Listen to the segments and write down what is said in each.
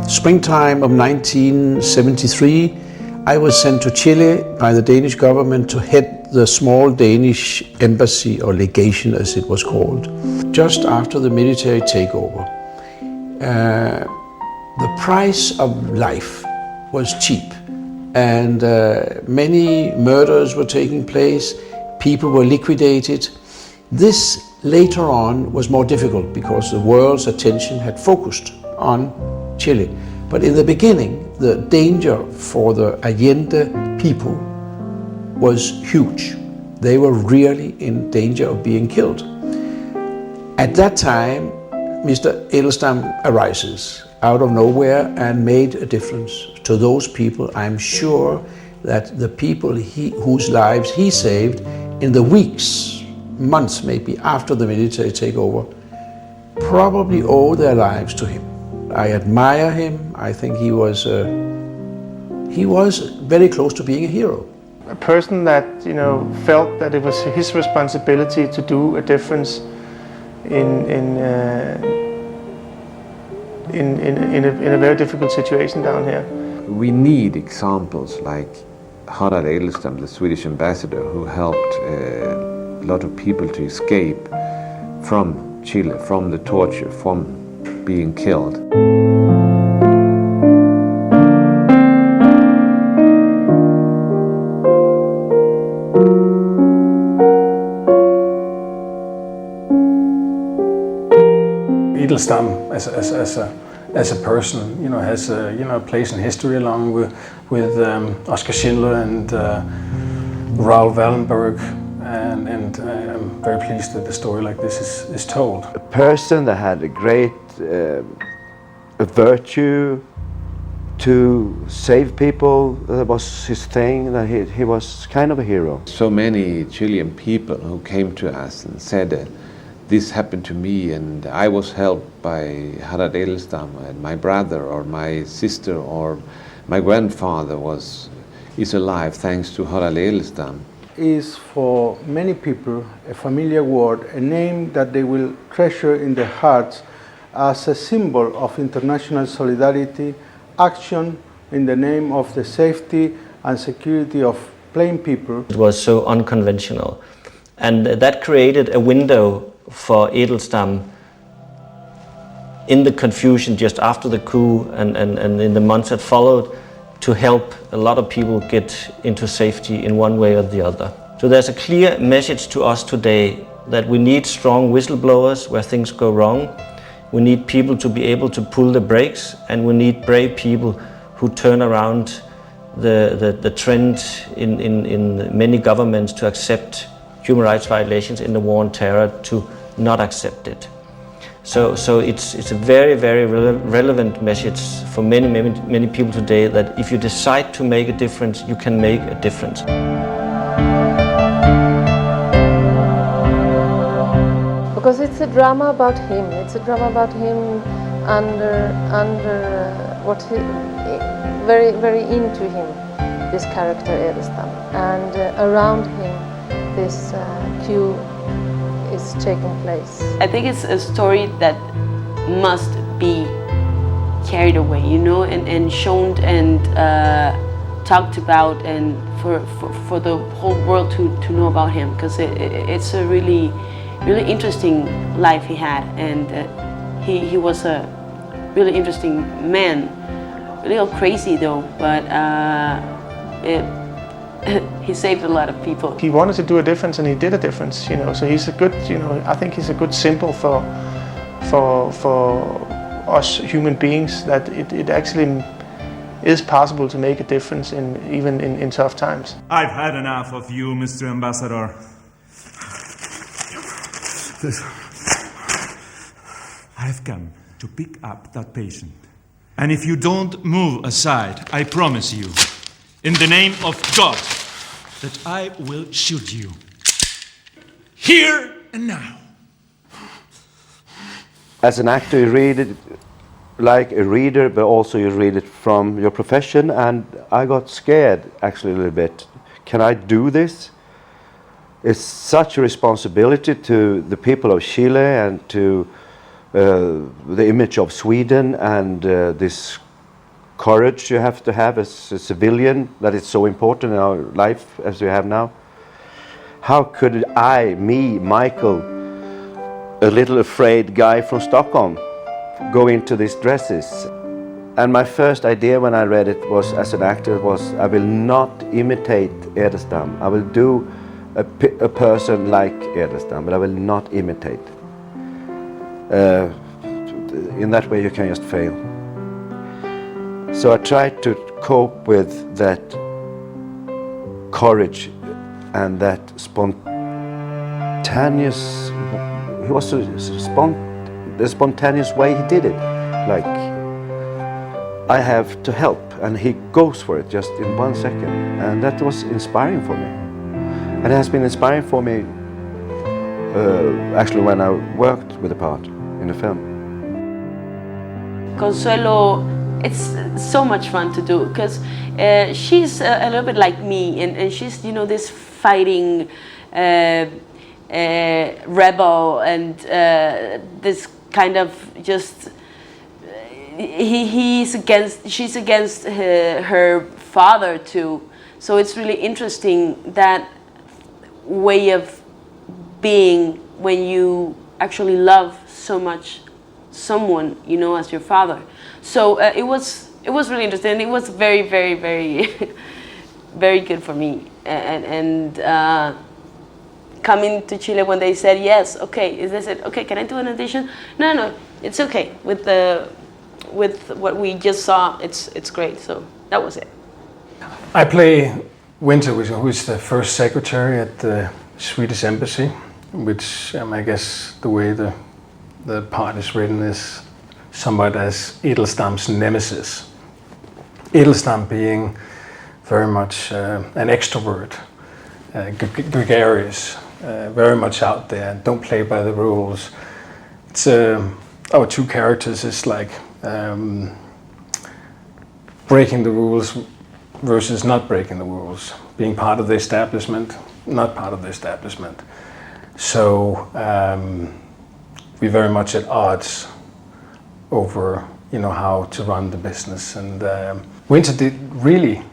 Springtime of 1973, I was sent to Chile by the Danish government to head the small Danish embassy, or legation as it was called, just after the military takeover. The price of life was cheap, and many murders were taking place, people were liquidated. This later on was more difficult because the world's attention had focused on Chile. But in the beginning, the danger for the Allende people was huge. They were really in danger of being killed. At that time, Mr. Edelstam arises out of nowhere and made a difference to those people. I'm sure that the people whose lives he saved in the weeks, months maybe, after the military takeover, probably owe their lives to him. I admire him. I think he was very close to being a hero. A person that, felt that it was his responsibility to do a difference in a very difficult situation down here. We need examples like Harald Edelstam, the Swedish ambassador, who helped a lot of people to escape from Chile, from the torture, from being killed. Edelstam as a person, has a place in history along with Oskar Schindler and Raoul Wallenberg, and I'm very pleased that the story like this is told. A person that had a great virtue to save people, that was his thing, that he was kind of a hero. So many Chilean people who came to us and said, this happened to me and I was helped by Harald Edelstam, and my brother or my sister or my grandfather is alive thanks to Harald Edelstam. Is for many people a familiar word, a name that they will treasure in their hearts as a symbol of international solidarity, action in the name of the safety and security of plain people. It was so unconventional, and that created a window for Edelstam in the confusion just after the coup and in the months that followed, to help a lot of people get into safety in one way or the other. So there's a clear message to us today that we need strong whistleblowers where things go wrong. We need people to be able to pull the brakes, and we need brave people who turn around the trend in many governments to accept human rights violations in the war on terror to not accept it. So it's a very, very relevant message for many people today, that if you decide to make a difference, you can make a difference. Because it's a drama about him. It's a drama about him under what he very, very into him, this character Edelstam, and around him this coup is taking place. I think it's a story that must be carried away, and shown and talked about, and for the whole world to know about him, because it's a really interesting life he had, and he was a really interesting man, a little crazy though, but he saved a lot of people. He wanted to do a difference, and he did a difference, so he's a good, I think he's a good symbol for us human beings, that it actually is possible to make a difference even in tough times. I've had enough of you, Mr. Ambassador. I've come to pick up that patient. And if you don't move aside, I promise you, in the name of God, that I will shoot you. Here and now. As an actor, you read it like a reader, but also you read it from your profession, and I got scared actually a little bit. Can I do this? It's such a responsibility to the people of Chile and to the image of Sweden and this courage you have to have as a civilian, that is so important in our life as we have now. How could I, me, Michael, a little afraid guy from Stockholm, go into these dresses? And my first idea when I read it was, as an actor, was I will not imitate Edelstam. I will do a person like Edelstam, but I will not imitate. In that way you can just fail. So I tried to cope with that courage and that spontaneous, he was the spontaneous way he did it. Like, I have to help, and he goes for it just in 1 second. And that was inspiring for me. And it has been inspiring for me actually when I worked with the part in the film. Consuelo, it's so much fun to do because she's a little bit like me, and she's, you know, this fighting rebel, and this kind of just she's against her father too. So it's really interesting, that way of being when you actually love so much someone, you know, as your father. So it was really interesting. It was very, very, very, very good for me. And coming to Chile when they said yes, okay, is this it? Okay, can I do an audition? No, it's okay. With what we just saw, it's great. So that was it. I play Winter, who is the first secretary at the Swedish embassy, which I guess the way the part is written is somewhat as Edelstam's nemesis. Edelstam being very much an extrovert, gregarious, very much out there, don't play by the rules. It's our two characters is like breaking the rules versus not breaking the rules, being part of the establishment, not part of the establishment. So we're very much at odds over, you know, how to run the business. And Winter really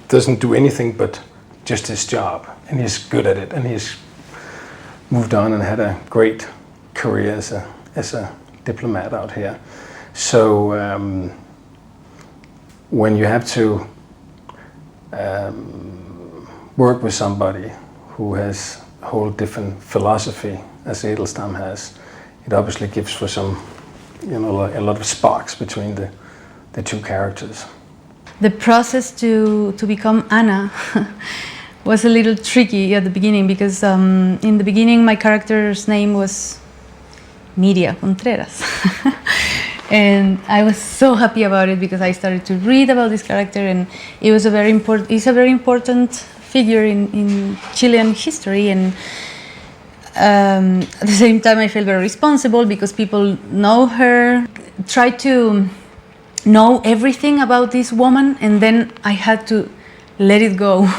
doesn't do anything but just his job, and he's good at it, and he's moved on and had a great career as a diplomat out here. So when you have to work with somebody who has a whole different philosophy as Edelstam has, it obviously gives for some, you know, a lot of sparks between the two characters. The process to become Anna was a little tricky at the beginning, because in the beginning my character's name was Miria Contreras. And I was so happy about it because I started to read about this character, and it was it's a very important figure in Chilean history, and at the same time I felt very responsible because people know her, try to know everything about this woman, and then I had to let it go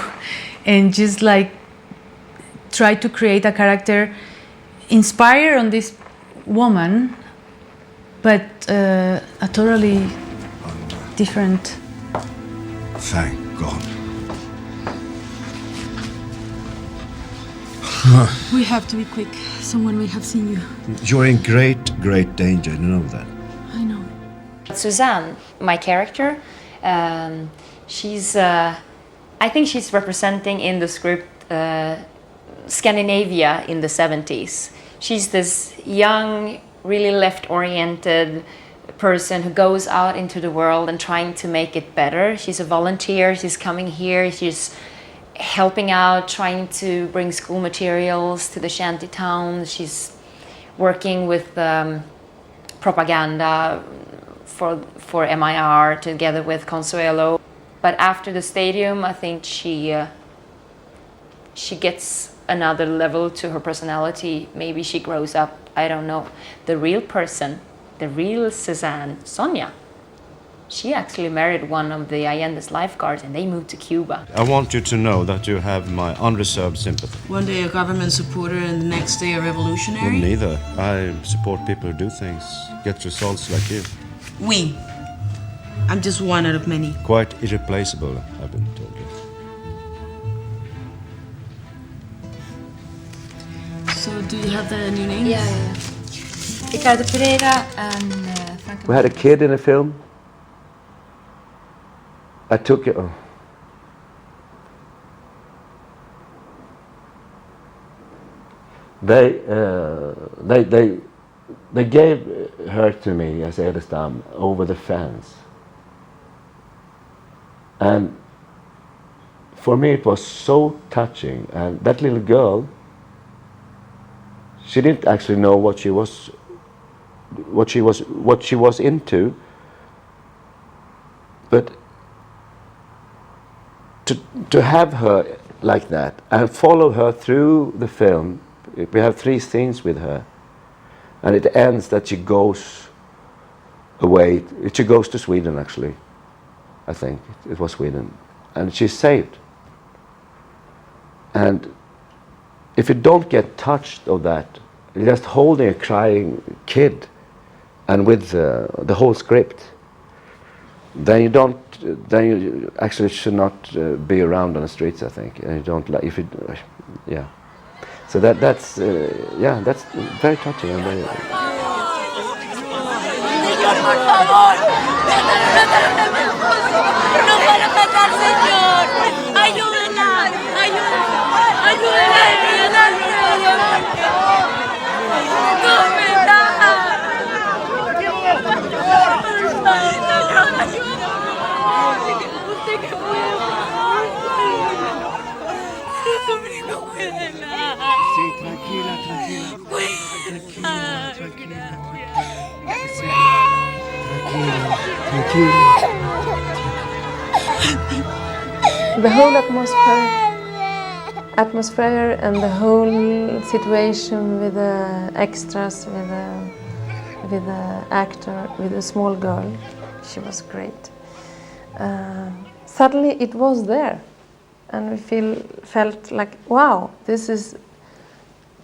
and just like try to create a character inspired on this woman, but a totally different. Thank God. We have to be quick. Someone may have seen you. You're in great danger, you know that. I know. Suzanne, my character, she's, I think she's representing in the script Scandinavia in the 70s. She's this young, really left-oriented person who goes out into the world and trying to make it better. She's a volunteer, she's coming here, she's helping out, trying to bring school materials to the shanty towns. She's working with propaganda for MIR together with Consuelo. But after the stadium, I think she gets another level to her personality. Maybe she grows up, I don't know. The real person, the real Suzanne, Sonia, she actually married one of the Allende's lifeguards and they moved to Cuba. I want you to know that you have my unreserved sympathy. One day a government supporter and the next day a revolutionary? Well, neither. I support people who do things, get results like you. Oui. I'm just one out of many. Quite irreplaceable, I've been told. So do you have the new names? Yeah. Ricardo Pereira and Franco. We had a kid in a film. I took it. They gave her to me as Edelstam over the fence, and for me it was so touching. And that little girl, she didn't actually know what she was into, but to have her like that and follow her through the film. We have 3 scenes with her, and it ends that she goes away. She goes to Sweden, actually. I think it was Sweden, and she's saved. And if you don't get touched of that, just holding a crying kid, and with the whole script, then you don't. Then you actually should not be around on the streets. I think, and you don't like if you, yeah. So that's very touching and very. The whole atmosphere and the whole situation with the extras, with the actor, with the small girl, she was great. Suddenly it was there, and we felt like, wow, this is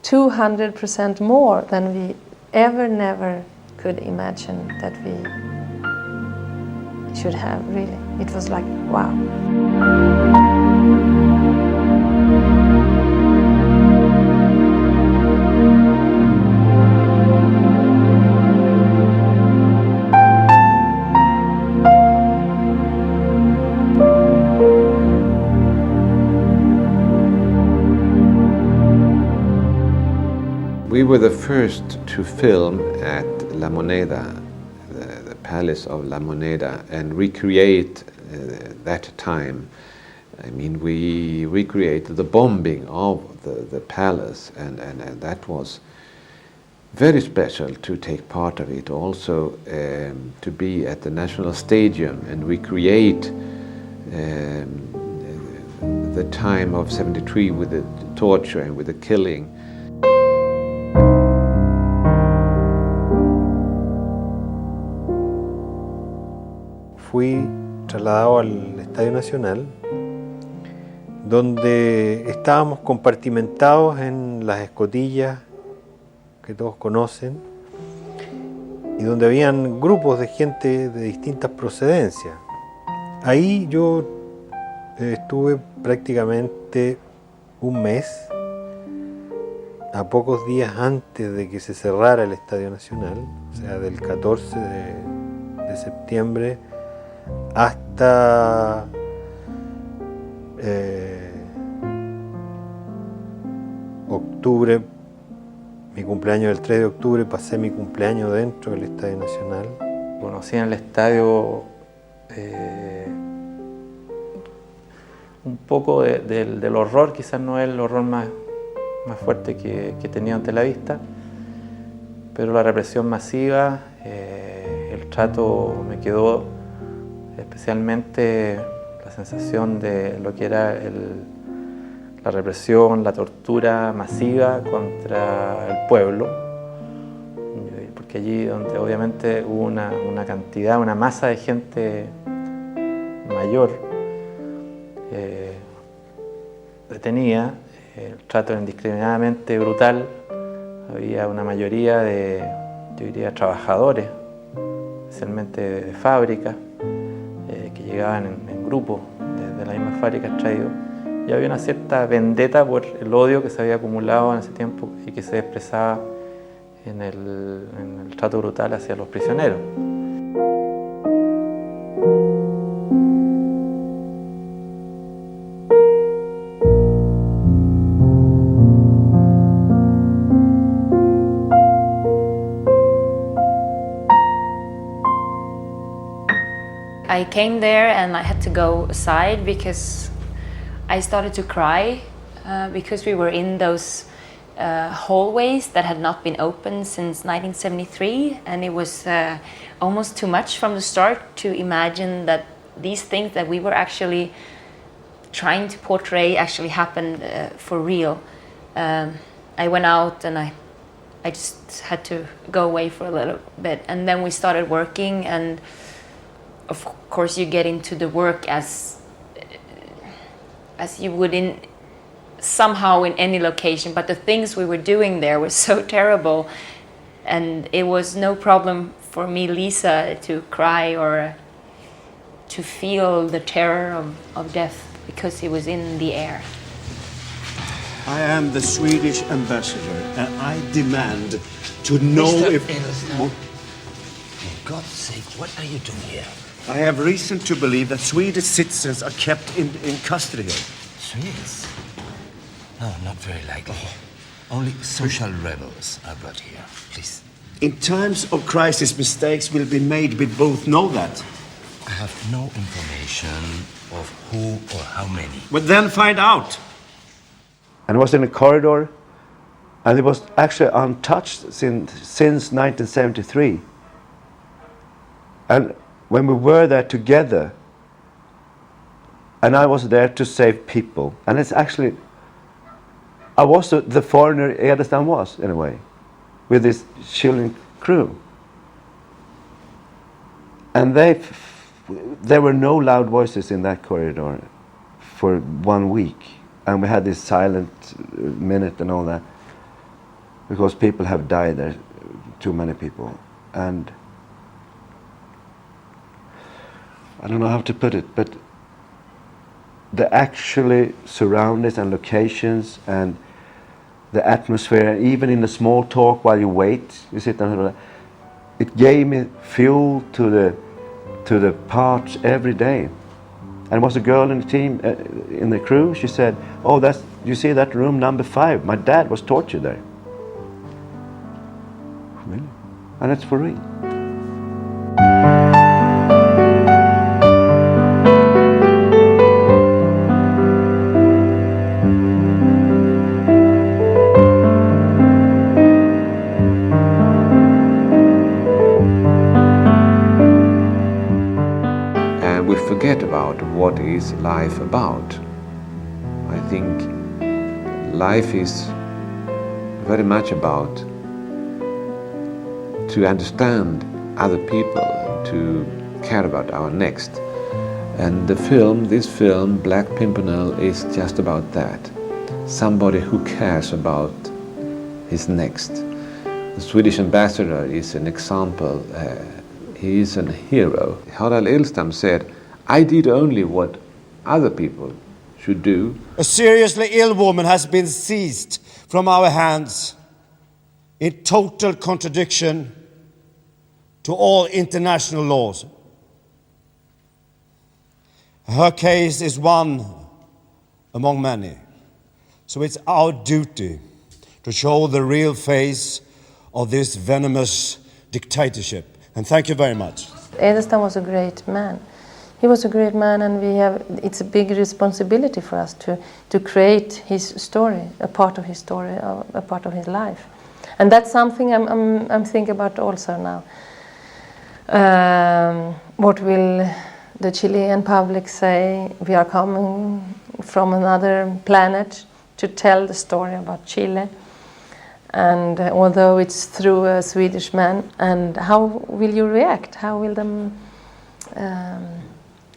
200% more than we never could imagine that we should have, really. It was like, wow. We were the first to film at La Moneda, the palace of La Moneda, and recreate that time. I mean, we recreated the bombing of the palace, and that was very special to take part of it. Also, to be at the National Stadium and recreate the time of '73 with the torture and with the killing. Fui trasladado al Estadio Nacional, donde estábamos compartimentados en las escotillas que todos conocen, y donde habían grupos de gente de distintas procedencias. Ahí yo estuve prácticamente un mes, a pocos días antes de que se cerrara el Estadio Nacional, o sea, del 14 de septiembre hasta octubre, mi cumpleaños el 3 de octubre, pasé mi cumpleaños dentro del Estadio Nacional. Conocí en el estadio un poco del horror, quizás no es el horror más fuerte que he tenido ante la vista, pero la represión masiva, el trato me quedó especialmente la sensación de lo que era la represión, la tortura masiva contra el pueblo, porque allí donde obviamente hubo una cantidad, una masa de gente mayor detenida, el trato era indiscriminadamente brutal, había una mayoría de, yo diría, trabajadores, especialmente de fábricas, llegaban en grupo de la misma fábrica extraído, y había una cierta vendetta por el odio que se había acumulado en ese tiempo y que se expresaba en el trato brutal hacia los prisioneros. I came there and I had to go aside because I started to cry because we were in those hallways that had not been opened since 1973, and it was almost too much from the start to imagine that these things that we were actually trying to portray actually happened for real. I went out and I just had to go away for a little bit, and then we started working, and of course you get into the work as you would in somehow in any location, but the things we were doing there were so terrible, and it was no problem for me, Lisa, to cry or to feel the terror of death because it was in the air. I am the Swedish ambassador, and I demand to know Mr. if... Edelstein, for God's sake, what are you doing here? I have reason to believe that Swedish citizens are kept in custody here. Swedes? No, not very likely. Only social rebels are brought here. Please. In times of crisis, mistakes will be made. We both know that. I have no information of who or how many. But then find out. And it was in a corridor, and it was actually untouched since 1973. And when we were there together, and I was there to save people, and it's actually, I was the foreigner Edelstein was, in a way, with this Chilean crew. And there were no loud voices in that corridor for 1 week. And we had this silent minute and all that, because people have died there, too many people. And I don't know how to put it, but the actually surroundings and locations and the atmosphere, even in the small talk while you wait, you sit down, it gave me fuel to the part every day. And there was a girl in the team, in the crew, she said, "Oh, you see that room number 5? My dad was tortured there." Really? And it's for real. Forget about what is life about. I think life is very much about to understand other people, to care about our next. And this film, Black Pimpernel, is just about that. Somebody who cares about his next. The Swedish ambassador is an example. He is a hero. Harald Edelstein said, "I did only what other people should do." A seriously ill woman has been seized from our hands in total contradiction to all international laws. Her case is one among many. So it's our duty to show the real face of this venomous dictatorship. And thank you very much. Edelstein was a great man. He was a great man, and it's a big responsibility for us to create his story, a part of his story, a part of his life. And that's something I'm thinking about also now. What will the Chilean public say? We are coming from another planet to tell the story about Chile. And although it's through a Swedish man, and how will you react? How will them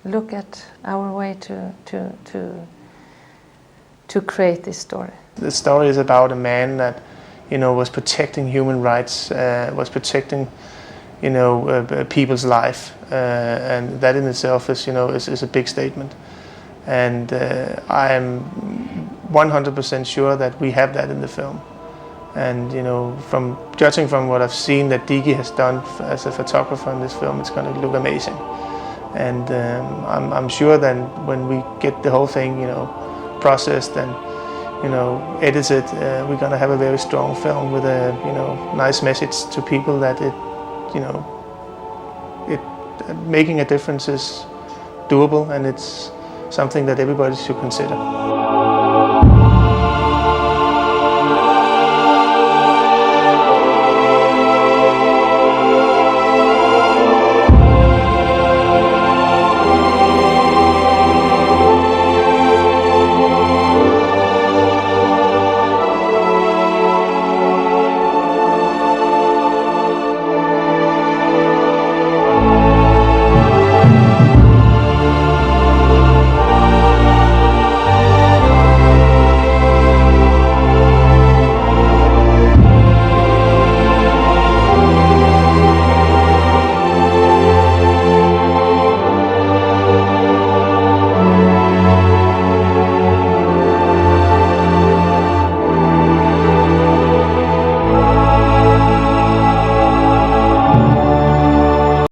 look at our way to create this story? The story is about a man that, was protecting human rights, was protecting people's life, and that in itself is is a big statement. And I am 100% sure that we have that in the film. And from judging from what I've seen that Digi has done as a photographer in this film, it's going to look amazing. And I'm sure that when we get the whole thing, processed and edited, we're going to have a very strong film with a nice message to people that making a difference is doable, and it's something that everybody should consider.